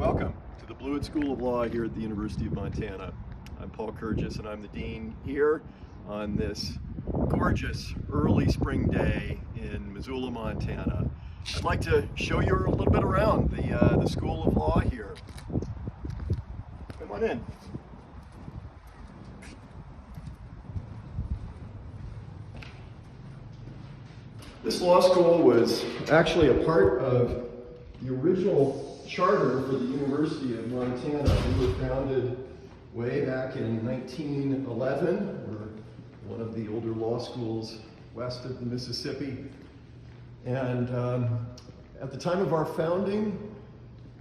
Welcome to the Blewett School of Law here at the University of Montana. I'm Paul Kurgis and I'm the Dean here on this gorgeous early spring day in Missoula, Montana. I'd like to show you a little bit around the School of Law here. Come on in. This law school was actually a part of the original charter for the University of Montana. We were founded way back in 1911. We're one of the older law schools west of the Mississippi. And at the time of our founding,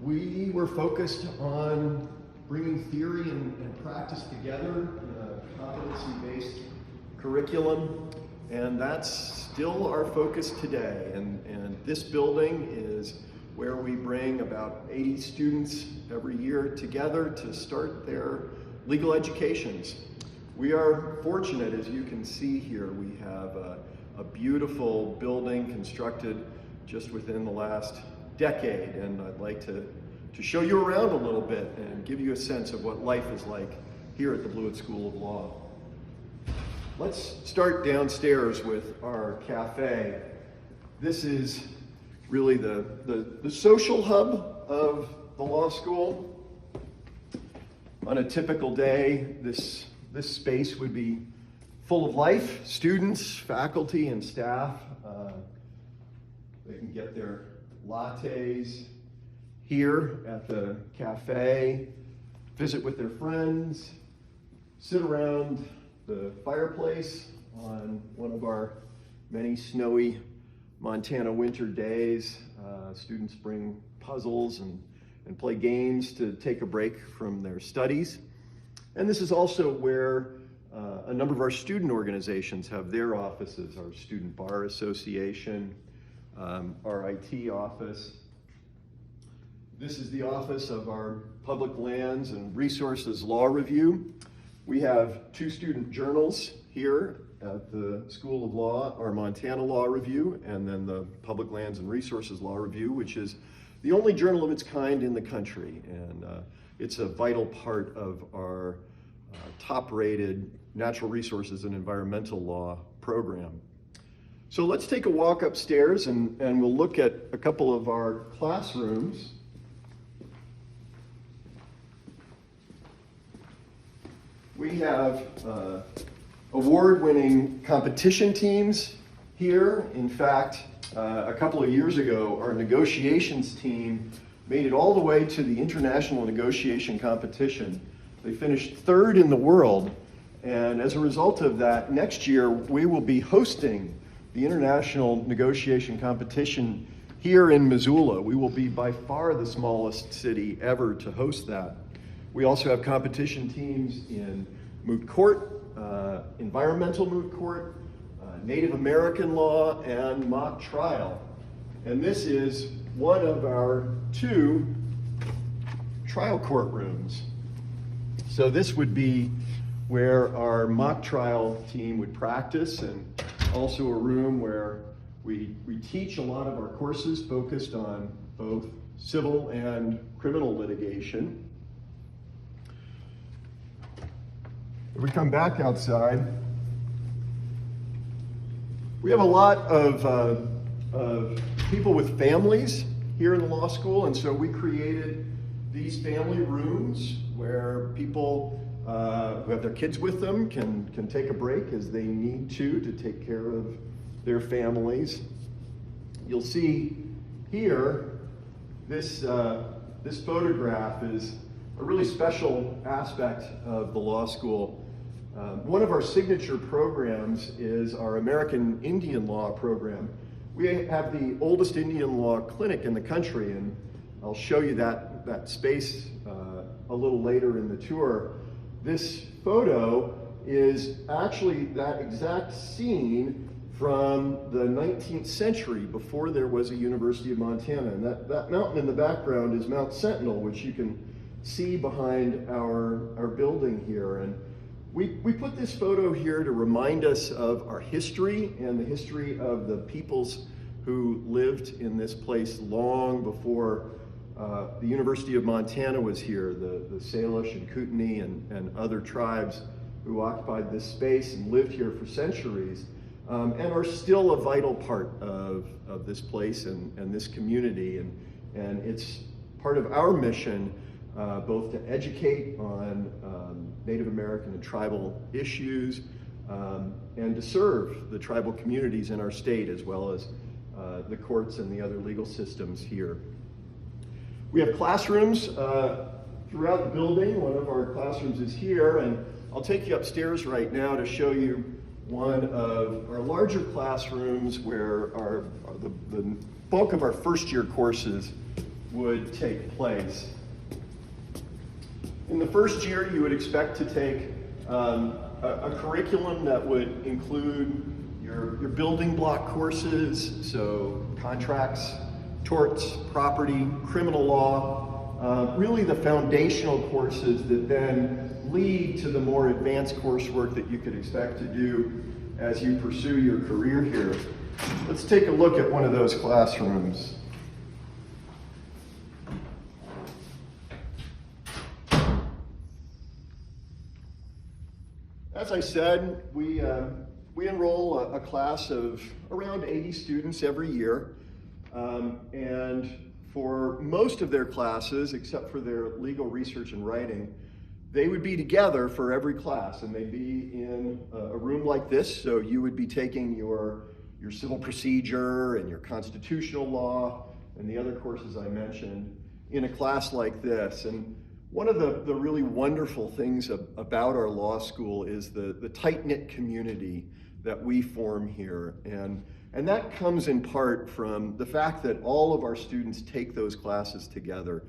we were focused on bringing theory and practice together in a competency-based curriculum. And that's still our focus today. And this building is where we bring about 80 students every year together to start their legal educations. We are fortunate, as you can see here, we have a beautiful building constructed just within the last decade, and I'd like to show you around a little bit and give you a sense of what life is like here at the Blewett School of Law. Let's start downstairs with our cafe. This is really the social hub of the law school. On a typical day, this space would be full of life, students, faculty, and staff. They can get their lattes here at the cafe, visit with their friends, sit around the fireplace on one of our many snowy Montana winter days. Students bring puzzles and play games to take a break from their studies. And this is also where a number of our student organizations have their offices, our Student Bar Association, our IT office. This is the office of our Public Lands and Resources Law Review. We have two student journals here at the School of Law, our Montana Law Review, and then the Public Lands and Resources Law Review, which is the only journal of its kind in the country. And it's a vital part of our top-rated natural resources and environmental law program. So let's take a walk upstairs and we'll look at a couple of our classrooms. We have award-winning competition teams here. In fact, a couple of years ago, our negotiations team made it all the way to the international negotiation competition. They finished third in the world, and as a result of that, next year we will be hosting the international negotiation competition here in Missoula. We will be by far the smallest city ever to host that. We also have competition teams in moot court, environmental moot court, Native American law, and mock trial. And this is one of our two trial courtrooms. So this would be where our mock trial team would practice, and also a room where we teach a lot of our courses focused on both civil and criminal litigation. If we come back outside, we have a lot of people with families here in the law school, and so we created these family rooms where people who have their kids with them can take a break as they need to take care of their families. You'll see here, this photograph is a really special aspect of the law school. One of our signature programs is our American Indian Law program. We have the oldest Indian law clinic in the country, and I'll show you that space a little later in the tour. This photo is actually that exact scene from the 19th century, before there was a University of Montana. And that mountain in the background is Mount Sentinel, which you can see behind our building here. And we put this photo here to remind us of our history and the history of the peoples who lived in this place long before the University of Montana was here, the Salish and Kootenai and other tribes who occupied this space and lived here for centuries, and are still a vital part of this place and this community. And it's part of our mission both to educate on Native American and tribal issues, and to serve the tribal communities in our state, as well as the courts and the other legal systems here. We have classrooms throughout the building. One of our classrooms is here, and I'll take you upstairs right now to show you one of our larger classrooms where the bulk of our first year courses would take place. In the first year, you would expect to take a curriculum that would include your building block courses, so contracts, torts, property, criminal law, really the foundational courses that then lead to the more advanced coursework that you could expect to do as you pursue your career here. Let's take a look at one of those classrooms. As I said, we enroll a class of around 80 students every year. And for most of their classes, except for their legal research and writing, they would be together for every class, and they'd be in a room like this. So you would be taking your civil procedure and your constitutional law and the other courses I mentioned in a class like this. And one of the really wonderful things about our law school is the tight-knit community that we form here. And that comes in part from the fact that all of our students take those classes together.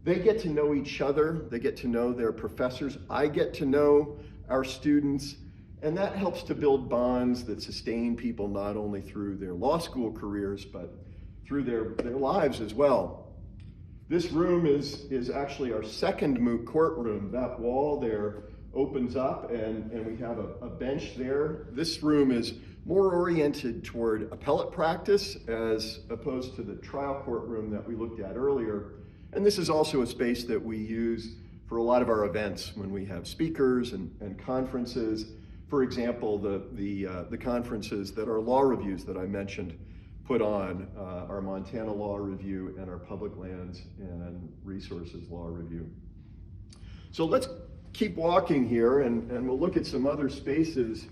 They get to know each other, they get to know their professors, I get to know our students, and that helps to build bonds that sustain people not only through their law school careers, but through their lives as well. This room is actually our second moot court room. That wall there opens up and we have a bench there. This room is more oriented toward appellate practice as opposed to the trial court room that we looked at earlier. And this is also a space that we use for a lot of our events when we have speakers and conferences. For example, the conferences that our law reviews that I mentioned put on, our Montana Law Review and our Public Lands and Resources Law Review. So let's keep walking here and we'll look at some other spaces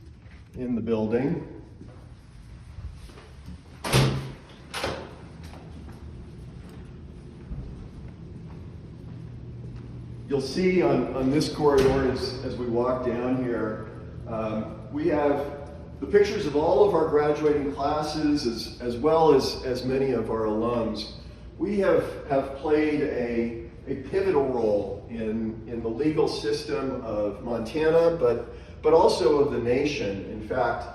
in the building. You'll see on this corridor as we walk down here, we have the pictures of all of our graduating classes as well as many of our alums. We have played a pivotal role in the legal system of Montana, but also of the nation. In fact,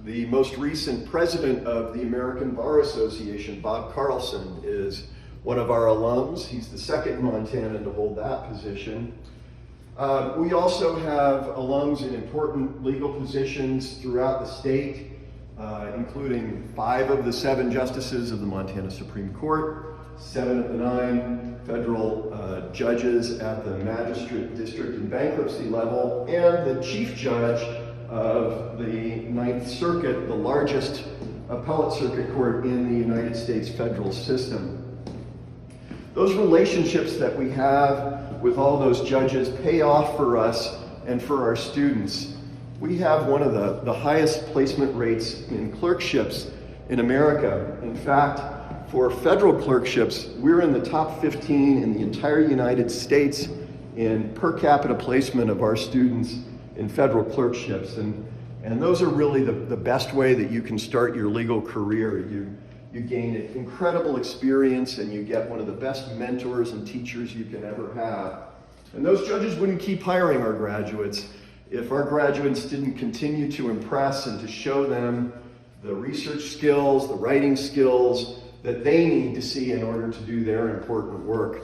the most recent president of the American Bar Association, Bob Carlson, is one of our alums. He's the second Montanan to hold that position. We also have alums in important legal positions throughout the state, including 5 of the 7 justices of the Montana Supreme Court, 7 of the 9 federal judges at the magistrate, district, and bankruptcy level, and the chief judge of the 9th Circuit, the largest appellate circuit court in the United States federal system. Those relationships that we have with all those judges pay off for us and for our students. We have one of the highest placement rates in clerkships in America. In fact, for federal clerkships, we're in the top 15 in the entire United States in per capita placement of our students in federal clerkships. And those are really the best way that you can start your legal career. You gain incredible experience and you get one of the best mentors and teachers you can ever have. And those judges wouldn't keep hiring our graduates if our graduates didn't continue to impress and to show them the research skills, the writing skills that they need to see in order to do their important work.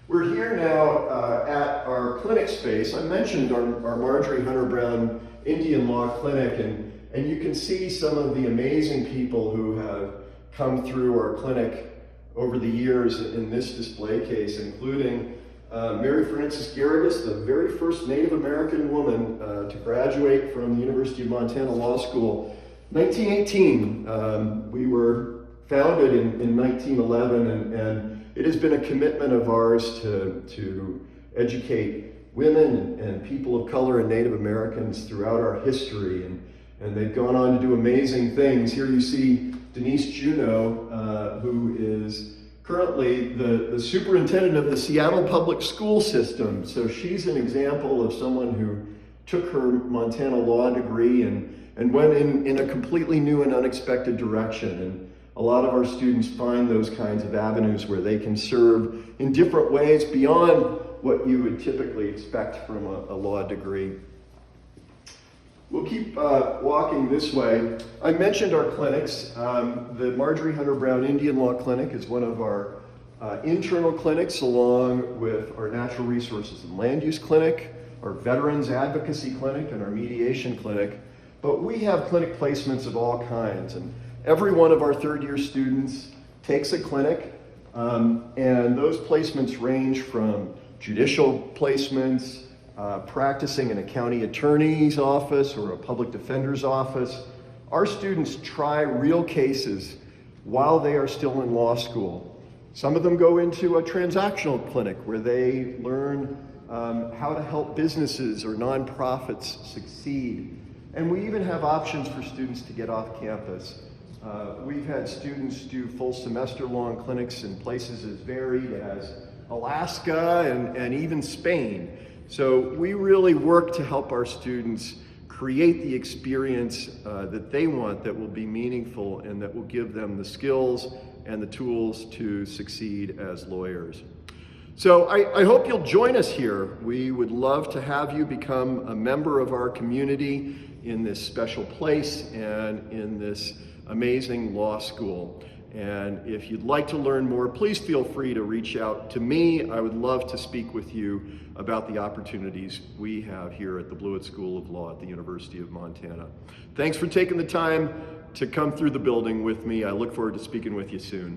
We're here now at our clinic space. I mentioned our Marjorie Hunter Brown Indian Law Clinic, and you can see some of the amazing people who have come through our clinic over the years in this display case, including Mary Frances Garrigus, the very first Native American woman to graduate from the University of Montana Law School. 1918, we were founded in 1911, and it has been a commitment of ours to educate women and people of color and Native Americans throughout our history, and they've gone on to do amazing things. Here you see Denise Juneau, who is currently the superintendent of the Seattle Public School System. So she's an example of someone who took her Montana law degree and went in a completely new and unexpected direction. And a lot of our students find those kinds of avenues where they can serve in different ways beyond what you would typically expect from a law degree. We'll keep walking this way. I mentioned our clinics. The Marjorie Hunter Brown Indian Law Clinic is one of our internal clinics, along with our Natural Resources and Land Use Clinic, our Veterans Advocacy Clinic, and our Mediation Clinic. But we have clinic placements of all kinds, and every one of our third-year students takes a clinic, and those placements range from judicial placements, practicing in a county attorney's office or a public defender's office. Our students try real cases while they are still in law school. Some of them go into a transactional clinic where they learn how to help businesses or nonprofits succeed. And we even have options for students to get off campus. We've had students do full semester long clinics in places as varied as Alaska and even Spain. So we really work to help our students create the experience that they want, that will be meaningful and that will give them the skills and the tools to succeed as lawyers. So I hope you'll join us here. We would love to have you become a member of our community in this special place and in this amazing law school. And if you'd like to learn more, please feel free to reach out to me. I would love to speak with you about the opportunities we have here at the Blewett School of Law at the University of Montana. Thanks for taking the time to come through the building with me. I look forward to speaking with you soon.